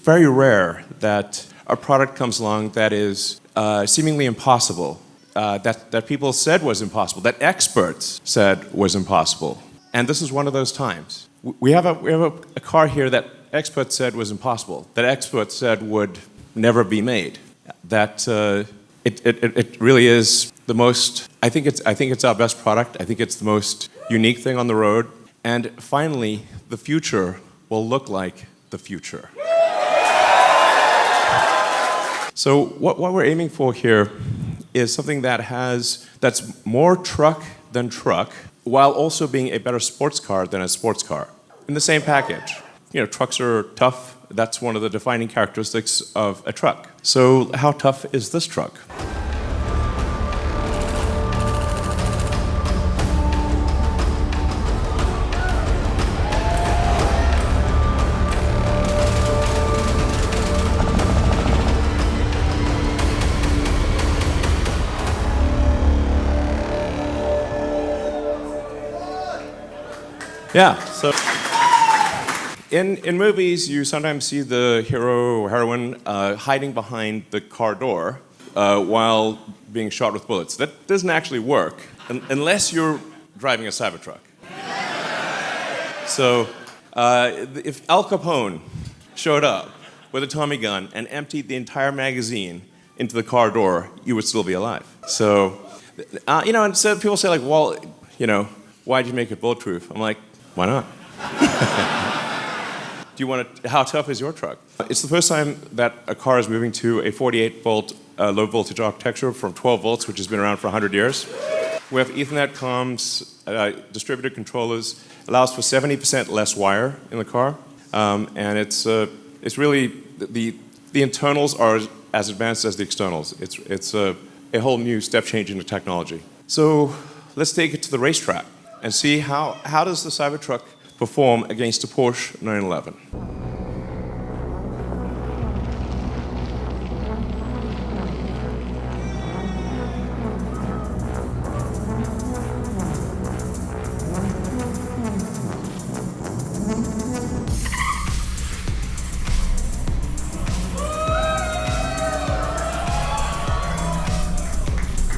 very rare that a product comes along that is seemingly impossible, that people said was impossible, that experts said was impossible. And this is one of those times. We have a car here that experts said was impossible, that experts said would never be made. That it really is the most. I think it's our best product. I think it's the most unique thing on the road. And finally, the future will look like the future. So what we're aiming for here is something that's more truck than truck, while also being a better sports car than a sports car in the same package. You know, trucks are tough. That's one of the defining characteristics of a truck. So how tough is this truck? Yeah, so in movies, you sometimes see the hero or heroine hiding behind the car door while being shot with bullets. That doesn't actually work unless you're driving a Cybertruck. So if Al Capone showed up with a Tommy gun and emptied the entire magazine into the car door, you would still be alive. So, and so people say, like, well, why'd you make it bulletproof? I'm like, why not? How tough is your truck? It's the first time that a car is moving to a 48-volt low voltage architecture from 12 volts, which has been around for 100 years. We have Ethernet comms, distributed controllers, allows for 70% less wire in the car, and it's really the internals are as advanced as the externals. It's a whole new step change in the technology. So let's take it to the racetrack and see how does the Cybertruck perform against a Porsche 911.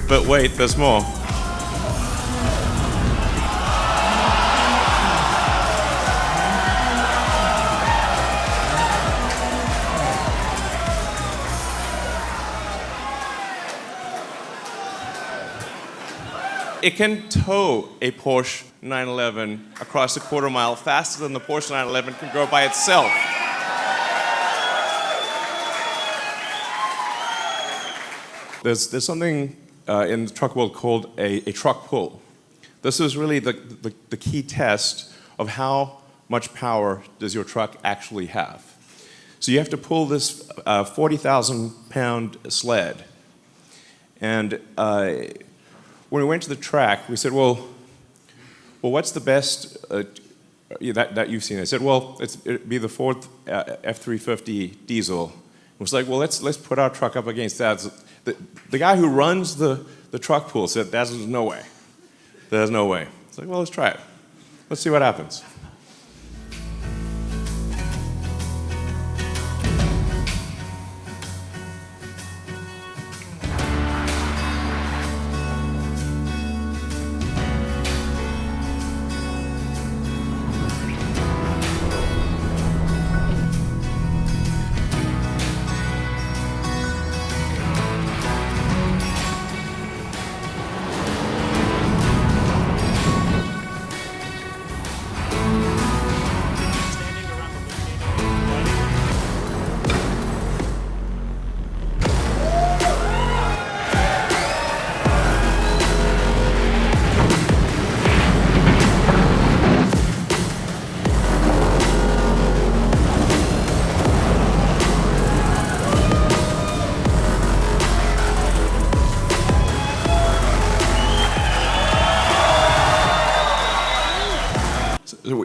But wait, there's more. It can tow a Porsche 911 across a quarter mile faster than the Porsche 911 can go by itself. There's something in the truck world called a truck pull. This is really the key test of how much power does your truck actually have. So you have to pull this 40,000-pound sled. And when we went to the track, we said, well, what's the best that you've seen? I said, well, it'd be the Ford F350 Diesel. It was like, well, let's put our truck up against that. The guy who runs the truck pool said, there's no way. There's no way. It's like, well, let's try it. Let's see what happens.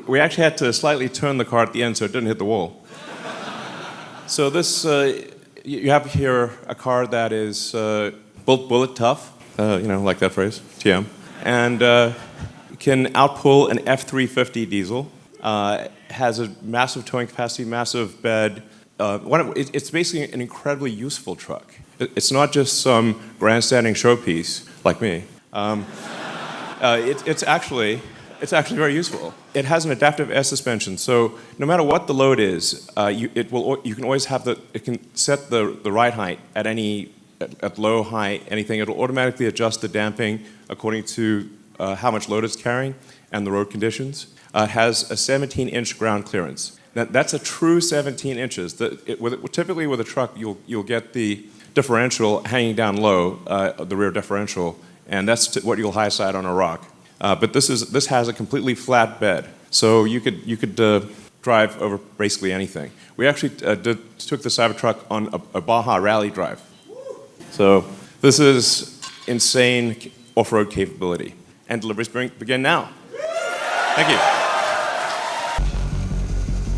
We actually had to slightly turn the car at the end so it didn't hit the wall. So this, you have here a car that is bullet tough, like that phrase, TM, and can outpull an F350 Diesel, has a massive towing capacity, massive bed, It's basically an incredibly useful truck. It's not just some grandstanding showpiece like me. It's actually very useful. It has an adaptive air suspension, so no matter what the load is, you can always have it can set the ride height at low, high, anything. It'll automatically adjust the damping according to how much load it's carrying and the road conditions. It has a 17-inch ground clearance. That's a true 17 inches. Typically with a truck, you'll get the differential hanging down low, the rear differential, and that's what you'll high side on a rock. But this has a completely flat bed, so you could drive over basically anything. We actually took the Cybertruck on a Baja rally drive. So this is insane off-road capability, and deliveries begin now. Thank you.